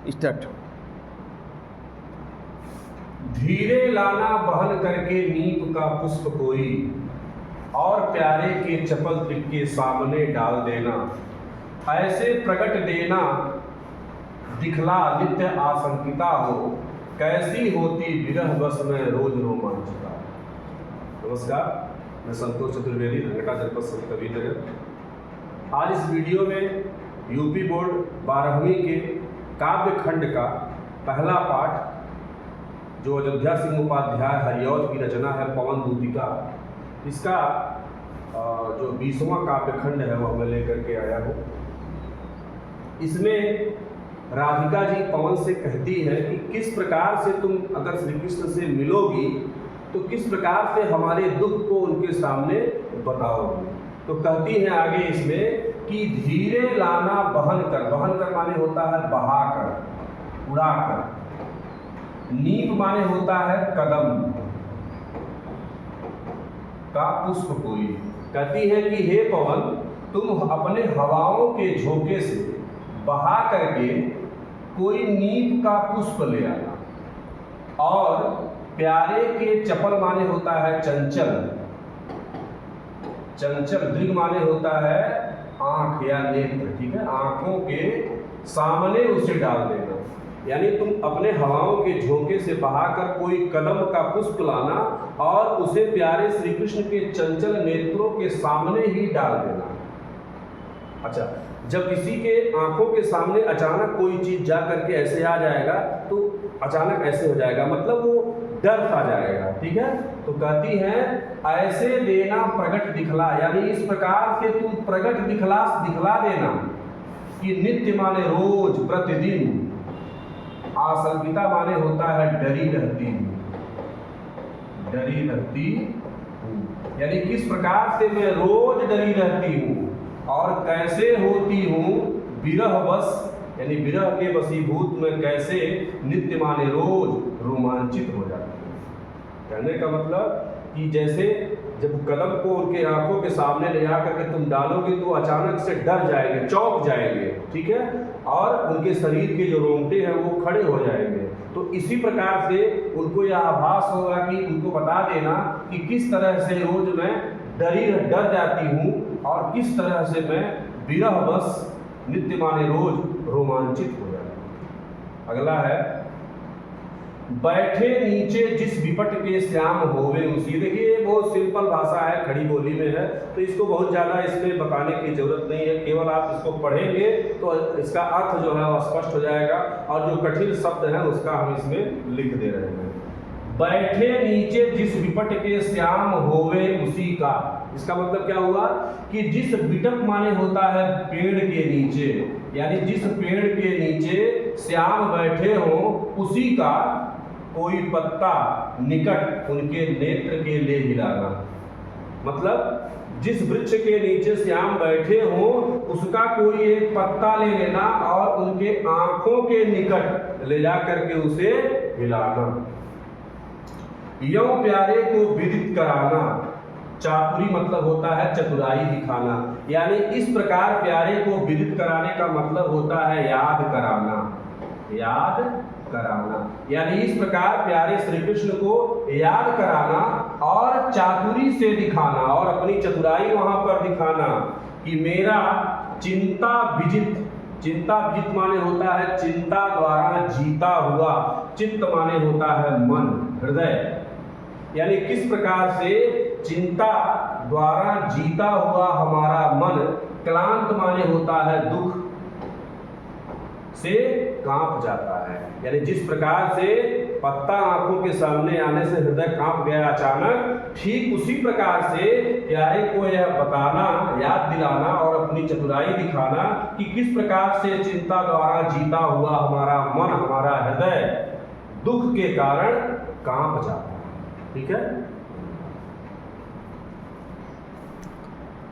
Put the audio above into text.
Start. धीरे लाना बहन करके नीप का पुष्प कोई, और प्यारे के चपल तृग के सामने डाल देना। ऐसे प्रगट देना दिखला नित्य आशंकिता हो, कैसी होती विरह बस में रोज रोमांचिता। नमस्कार, मैं संतोष चतुर्वेदी, रंगटा जनपद संत कबीरनगर। आज इस वीडियो में यूपी बोर्ड 12वीं के काव्य खंड का पहला पाठ, जो अयोध्या सिंह उपाध्याय हरिऔध की रचना है पवन दूतिका, इसका जो 20वां काव्य खंड है वह मैं लेकर के आया हूँ। इसमें राधिका जी पवन से कहती है कि किस प्रकार से तुम अगर श्री कृष्ण से मिलोगी तो किस प्रकार से हमारे दुख को उनके सामने बताओगी। तो कहती है आगे इसमें कि धीरे लाना बहन कर माने होता है बहा कर, उड़ा कर। नीप माने होता है कदम का पुष्प कोई। कहती है कि हे पवन, तुम अपने हवाओं के झोंके से बहा करके कोई नीप का पुष्प ले आना, और प्यारे के चपल माने होता है चंचल, दृग माने होता है आंख या नेत्र, ठीक है, आंखों के सामने उसे डाल देना। यानी तुम अपने हवाओं के झोंके से बहाकर कोई कदम का पुष्प लाना और उसे प्यारे श्री कृष्ण के चंचल नेत्रों के सामने ही डाल देना। अच्छा, जब किसी के आंखों के सामने अचानक कोई चीज जा करके ऐसे आ जाएगा तो अचानक ऐसे हो जाएगा, मतलब वो डर खा जाएगा, ठीक है। तो कहती है ऐसे देना प्रगट दिखला, यानी इस प्रकार से तू प्रगट दिखला देना कि नित्य माने रोज प्रतिदिन, आशंकिता माने होता है डरी रहती हूँ, यानी किस प्रकार से मैं रोज डरी रहती हूँ, और कैसे होती हूँ विरह बस, यानी विरह के वशीभूत में कैसे नित्य माने रोज रोमांचित हो जाती हूँ। कहने का मतलब कि जैसे जब कदम को उनके आंखों के सामने ले जाकर के तुम डालोगे तो अचानक से डर जाएंगे, चौंक जाएंगे, ठीक है, और उनके शरीर के जो रोंगटे हैं वो खड़े हो जाएंगे। तो इसी प्रकार से उनको यह आभास होगा कि उनको बता देना कि किस तरह से रोज मैं डर जाती हूँ और किस तरह से मैं विरह बस नित्य माने रोज रोमांचित हो जाती हूँ। अगला है बैठे नीचे जिस विपट के श्याम होवे उसी। देखिए ये बहुत सिंपल भाषा है, खड़ी बोली में है, तो इसको बहुत ज़्यादा इसमें बताने की जरूरत नहीं है। केवल आप इसको पढ़ेंगे तो इसका अर्थ जो है वह स्पष्ट हो जाएगा, और जो कठिन शब्द है उसका हम इसमें लिख दे रहे हैं। बैठे नीचे जिस विपट के श्याम होवे उसी का, इसका मतलब क्या हुआ कि जिस विटप माने होता है पेड़ के नीचे, यानी जिस पेड़ के नीचे श्याम बैठे हो उसी का कोई पत्ता निकट उनके नेत्र के ले हिलाना। मतलब जिस वृक्ष के नीचे श्याम बैठे हो उसका कोई एक पत्ता ले लेना और उनके आंखों के निकट ले जा करके उसे हिलाना। यो प्यारे को विदित कराना, चातुरी मतलब होता है चतुराई दिखाना, यानी इस प्रकार प्यारे को विदित कराने का मतलब होता है याद कराना, यानी इस प्रकार प्यारे श्री कृष्ण को याद कराना और चातुरी से दिखाना और अपनी चतुराई वहां पर दिखाना कि मेरा चिंता विजित माने होता है चिंता द्वारा जीता हुआ, चित्त माने होता है मन, हृदय, यानी किस प्रकार से चिंता द्वारा जीता हुआ हमारा मन, क्लांत माने होता है दुख से कांप जाता है। यानी जिस प्रकार से पत्ता आंखों के सामने आने से हृदय कांप गया अचानक, ठीक उसी प्रकार से प्यारे को यह बताना, याद दिलाना और अपनी चतुराई दिखाना कि किस प्रकार से चिंता द्वारा जीता हुआ हमारा मन, हमारा हृदय दुख के कारण कांप जाता है, ठीक है।